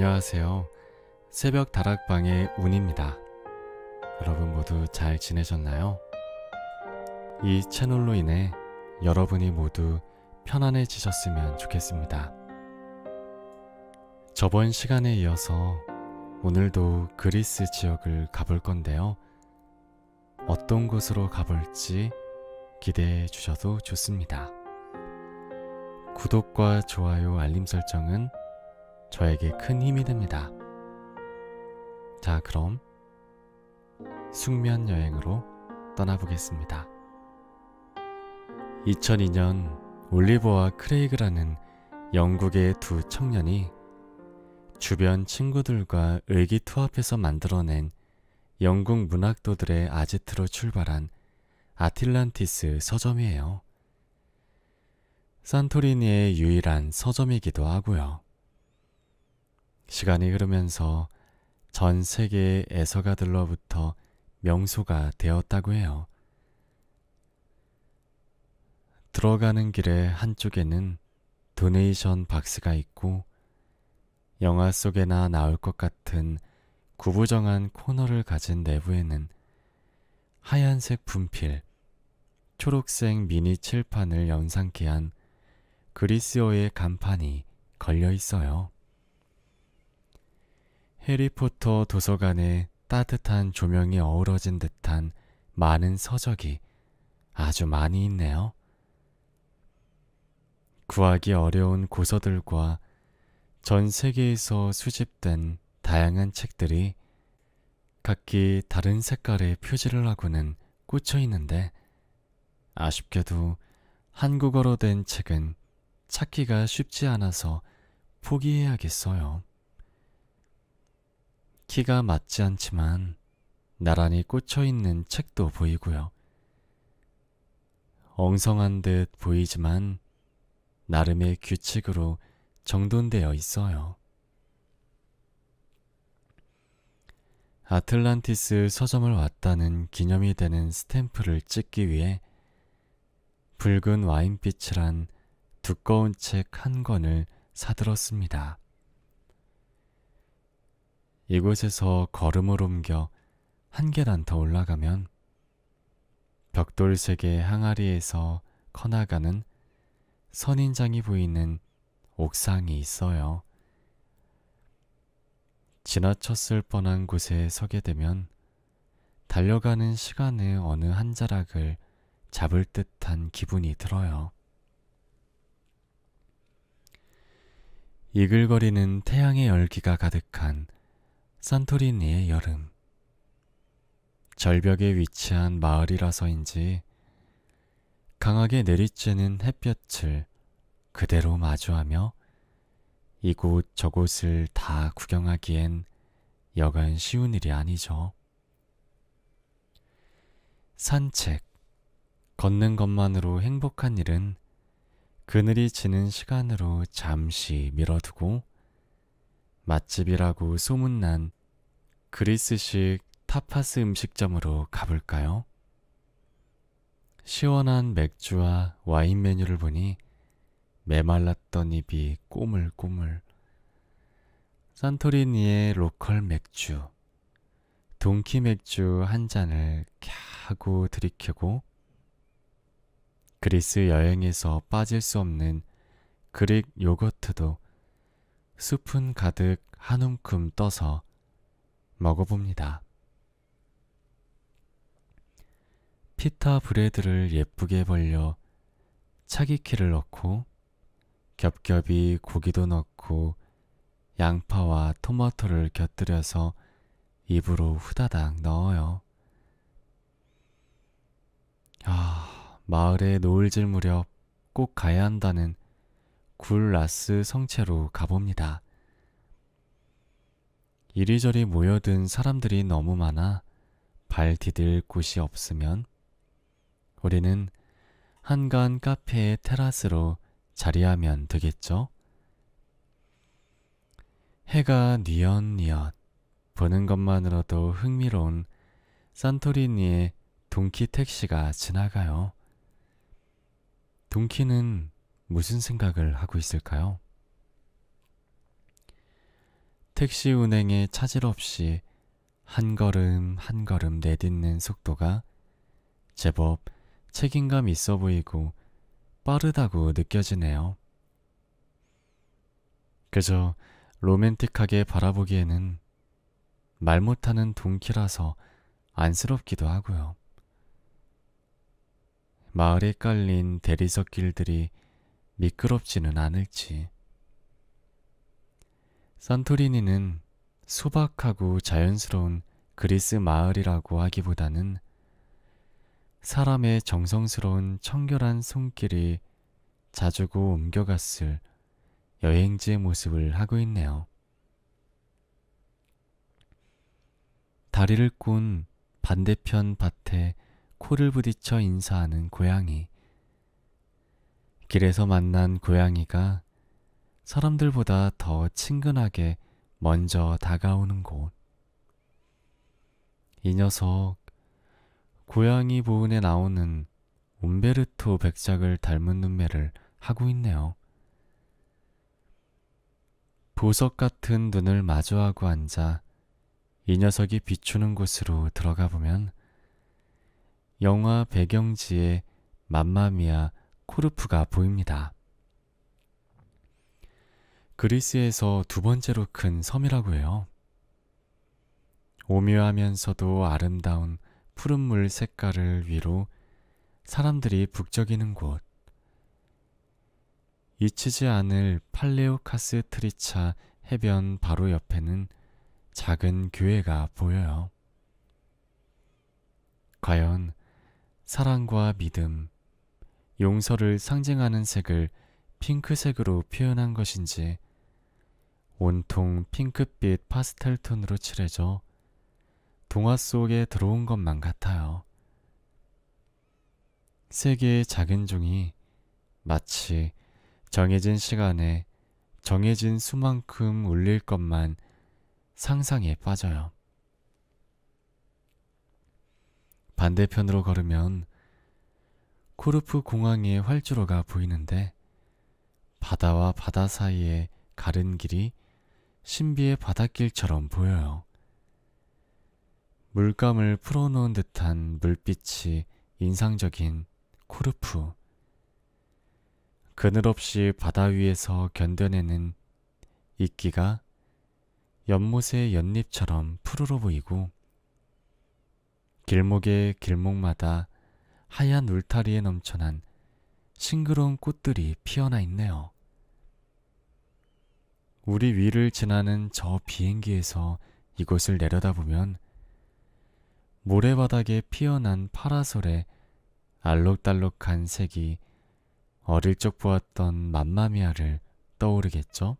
안녕하세요. 새벽 다락방의 운입니다. 여러분 모두 잘 지내셨나요? 이 채널로 인해 여러분이 모두 편안해지셨으면 좋겠습니다. 저번 시간에 이어서 오늘도 그리스 지역을 가볼 건데요. 어떤 곳으로 가볼지 기대해 주셔도 좋습니다. 구독과 좋아요, 알림 설정은 저에게 큰 힘이 됩니다. 자, 그럼 숙면 여행으로 떠나보겠습니다. 2002년 올리버와 크레이그라는 영국의 두 청년이 주변 친구들과 의기투합해서 만들어낸 영국 문학도들의 아지트로 출발한 아틀란티스 서점이에요. 산토리니의 유일한 서점이기도 하고요. 시간이 흐르면서 전 세계의 애서가들로부터 명소가 되었다고 해요. 들어가는 길의 한쪽에는 도네이션 박스가 있고 영화 속에나 나올 것 같은 구부정한 코너를 가진 내부에는 하얀색 분필, 초록색 미니 칠판을 연상케 한 그리스어의 간판이 걸려 있어요. 해리포터 도서관에 따뜻한 조명이 어우러진 듯한 많은 서적이 아주 많이 있네요. 구하기 어려운 고서들과 전 세계에서 수집된 다양한 책들이 각기 다른 색깔의 표지를 하고는 꽂혀 있는데 아쉽게도 한국어로 된 책은 찾기가 쉽지 않아서 포기해야겠어요. 키가 맞지 않지만 나란히 꽂혀 있는 책도 보이고요. 엉성한 듯 보이지만 나름의 규칙으로 정돈되어 있어요. 아틀란티스 서점을 왔다는 기념이 되는 스탬프를 찍기 위해 붉은 와인빛이란 두꺼운 책 한 권을 사들었습니다. 이곳에서 걸음을 옮겨 한 계단 더 올라가면 벽돌색의 항아리에서 커나가는 선인장이 보이는 옥상이 있어요. 지나쳤을 뻔한 곳에 서게 되면 달려가는 시간의 어느 한 자락을 잡을 듯한 기분이 들어요. 이글거리는 태양의 열기가 가득한 산토리니의 여름. 절벽에 위치한 마을이라서인지 강하게 내리쬐는 햇볕을 그대로 마주하며 이곳 저곳을 다 구경하기엔 여간 쉬운 일이 아니죠. 산책, 걷는 것만으로 행복한 일은 그늘이 지는 시간으로 잠시 미뤄두고 맛집이라고 소문난 그리스식 타파스 음식점으로 가볼까요? 시원한 맥주와 와인 메뉴를 보니 메말랐던 입이 꼬물꼬물. 산토리니의 로컬 맥주, 동키 맥주 한 잔을 캬 하고 들이켜고 그리스 여행에서 빠질 수 없는 그릭 요거트도 스푼 가득 한 움큼 떠서 먹어봅니다. 피타 브레드를 예쁘게 벌려 차기키를 넣고 겹겹이 고기도 넣고 양파와 토마토를 곁들여서 입으로 후다닥 넣어요. 마을에 노을질 무렵 꼭 가야 한다는 굴 라스 성체로 가봅니다. 이리저리 모여든 사람들이 너무 많아 발 디딜 곳이 없으면 우리는 한간 카페의 테라스로 자리하면 되겠죠? 해가 뉘엿뉘엿 보는 것만으로도 흥미로운 산토리니의 동키 택시가 지나가요. 동키는 무슨 생각을 하고 있을까요? 택시 운행에 차질 없이 한 걸음 한 걸음 내딛는 속도가 제법 책임감 있어 보이고 빠르다고 느껴지네요. 그저 로맨틱하게 바라보기에는 말 못하는 동키라서 안쓰럽기도 하고요. 마을에 깔린 대리석 길들이 미끄럽지는 않을지. 산토리니는 소박하고 자연스러운 그리스 마을이라고 하기보다는 사람의 정성스러운 청결한 손길이 자주고 옮겨갔을 여행지의 모습을 하고 있네요. 다리를 꼰 반대편 밭에 코를 부딪혀 인사하는 고양이. 길에서 만난 고양이가 사람들보다 더 친근하게 먼저 다가오는 곳. 이 녀석, 고양이 보은에 나오는 움베르토 백작을 닮은 눈매를 하고 있네요. 보석 같은 눈을 마주하고 앉아 이 녀석이 비추는 곳으로 들어가 보면 영화 배경지의 맘마미아 코르프가 보입니다. 그리스에서 두 번째로 큰 섬이라고 해요. 오묘하면서도 아름다운 푸른 물 색깔을 위로 사람들이 북적이는 곳. 잊히지 않을 팔레오카스 트리차 해변 바로 옆에는 작은 교회가 보여요. 과연 사랑과 믿음, 용서를 상징하는 색을 핑크색으로 표현한 것인지 온통 핑크빛 파스텔 톤으로 칠해져 동화 속에 들어온 것만 같아요. 세 개의 작은 종이 마치 정해진 시간에 정해진 수만큼 울릴 것만 상상에 빠져요. 반대편으로 걸으면 코르프 공항의 활주로가 보이는데 바다와 바다 사이에 가른 길이 신비의 바닷길처럼 보여요. 물감을 풀어놓은 듯한 물빛이 인상적인 코르프. 그늘없이 바다 위에서 견뎌내는 이끼가 연못의 연잎처럼 푸르러 보이고 길목의 길목마다 하얀 울타리에 넘쳐난 싱그러운 꽃들이 피어나 있네요. 우리 위를 지나는 저 비행기에서 이곳을 내려다보면 모래바닥에 피어난 파라솔의 알록달록한 색이 어릴 적 보았던 맘마미아를 떠오르겠죠?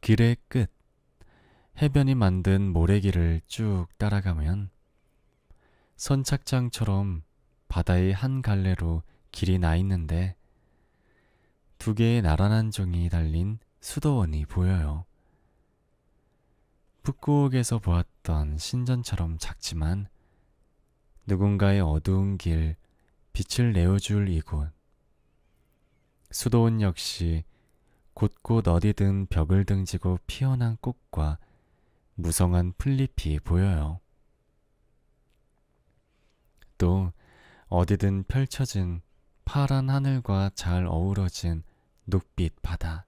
길의 끝, 해변이 만든 모래길을 쭉 따라가면 선착장처럼 바다의 한 갈래로 길이 나 있는데 두 개의 나란한 종이 달린 수도원이 보여요. 푸꾸옥에서 보았던 신전처럼 작지만 누군가의 어두운 길, 빛을 내어줄 이곳. 수도원 역시 곳곳 어디든 벽을 등지고 피어난 꽃과 무성한 풀잎이 보여요. 또 어디든 펼쳐진 파란 하늘과 잘 어우러진 녹빛 바다.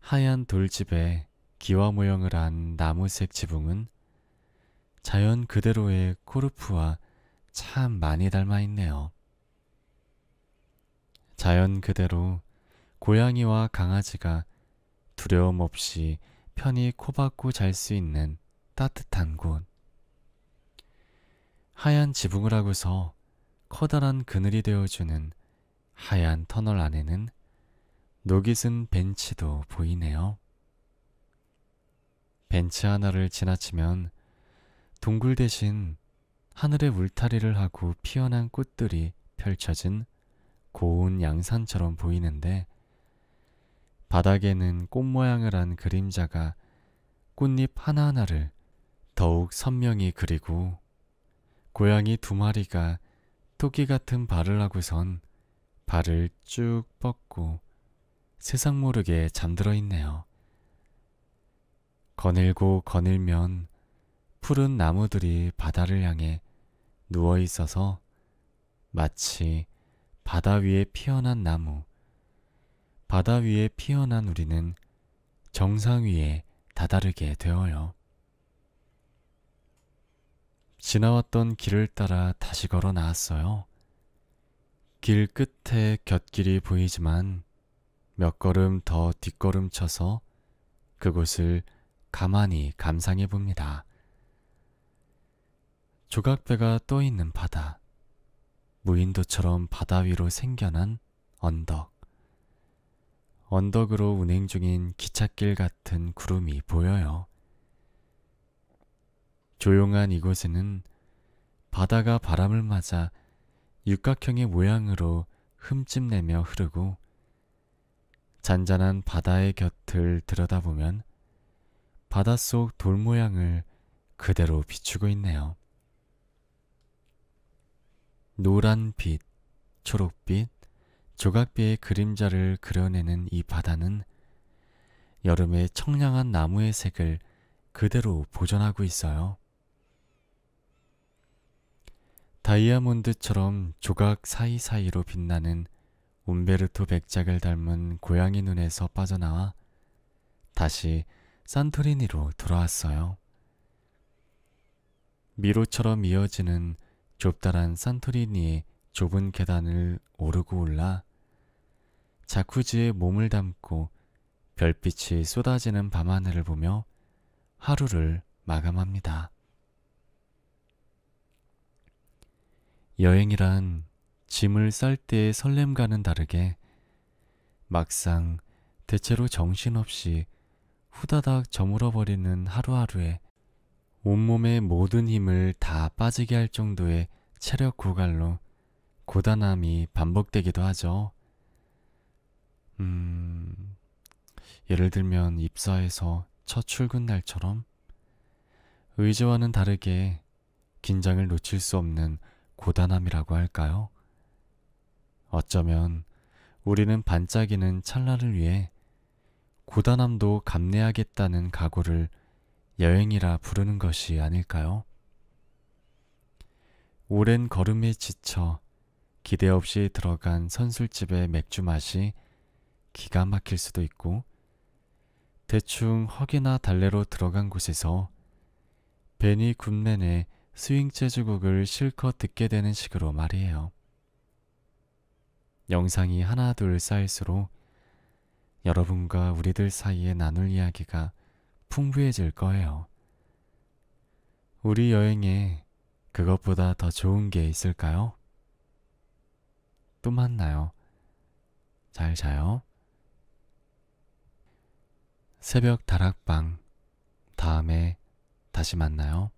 하얀 돌집에 기와 모형을 한 나무색 지붕은 자연 그대로의 코르프와 참 많이 닮아 있네요. 자연 그대로 고양이와 강아지가 두려움 없이 편히 코박고 잘 수 있는 따뜻한 곳. 하얀 지붕을 하고서 커다란 그늘이 되어주는 하얀 터널 안에는 녹이슨 벤치도 보이네요. 벤치 하나를 지나치면 동굴 대신 하늘의 울타리를 하고 피어난 꽃들이 펼쳐진 고운 양산처럼 보이는데 바닥에는 꽃 모양을 한 그림자가 꽃잎 하나하나를 더욱 선명히 그리고 고양이 두 마리가 토끼 같은 발을 하고선 발을 쭉 뻗고 세상 모르게 잠들어 있네요. 거닐고 거닐면 푸른 나무들이 바다를 향해 누워 있어서 마치 바다 위에 피어난 나무, 바다 위에 피어난 우리는 정상 위에 다다르게 되어요. 지나왔던 길을 따라 다시 걸어 나왔어요. 길 끝에 곁길이 보이지만 몇 걸음 더 뒷걸음 쳐서 그곳을 가만히 감상해 봅니다. 조각배가 떠 있는 바다, 무인도처럼 바다 위로 생겨난 언덕, 언덕으로 운행 중인 기찻길 같은 구름이 보여요. 조용한 이곳에는 바다가 바람을 맞아 육각형의 모양으로 흠집내며 흐르고 잔잔한 바다의 곁을 들여다보면 바닷속 돌 모양을 그대로 비추고 있네요. 노란 빛, 초록빛, 조각비의 그림자를 그려내는 이 바다는 여름의 청량한 나무의 색을 그대로 보존하고 있어요. 다이아몬드처럼 조각 사이사이로 빛나는 움베르토 백작을 닮은 고양이 눈에서 빠져나와 다시 산토리니로 돌아왔어요. 미로처럼 이어지는 좁다란 산토리니의 좁은 계단을 오르고 올라 자쿠지에 몸을 담고 별빛이 쏟아지는 밤하늘을 보며 하루를 마감합니다. 여행이란 짐을 쌀 때의 설렘과는 다르게 막상 대체로 정신없이 후다닥 저물어버리는 하루하루에 온몸의 모든 힘을 다 빠지게 할 정도의 체력 고갈로 고단함이 반복되기도 하죠. 예를 들면 입사해서 첫 출근 날처럼 의지와는 다르게 긴장을 놓칠 수 없는 고단함이라고 할까요? 어쩌면 우리는 반짝이는 찰나를 위해 고단함도 감내하겠다는 각오를 여행이라 부르는 것이 아닐까요? 오랜 걸음에 지쳐 기대 없이 들어간 선술집의 맥주 맛이 기가 막힐 수도 있고 대충 헉이나 달래로 들어간 곳에서 베니 굿맨의 스윙 재즈곡을 실컷 듣게 되는 식으로 말이에요. 영상이 하나 둘 쌓일수록 여러분과 우리들 사이에 나눌 이야기가 풍부해질 거예요. 우리 여행에 그것보다 더 좋은 게 있을까요? 또 만나요. 잘 자요. 새벽 다락방 다음에 다시 만나요.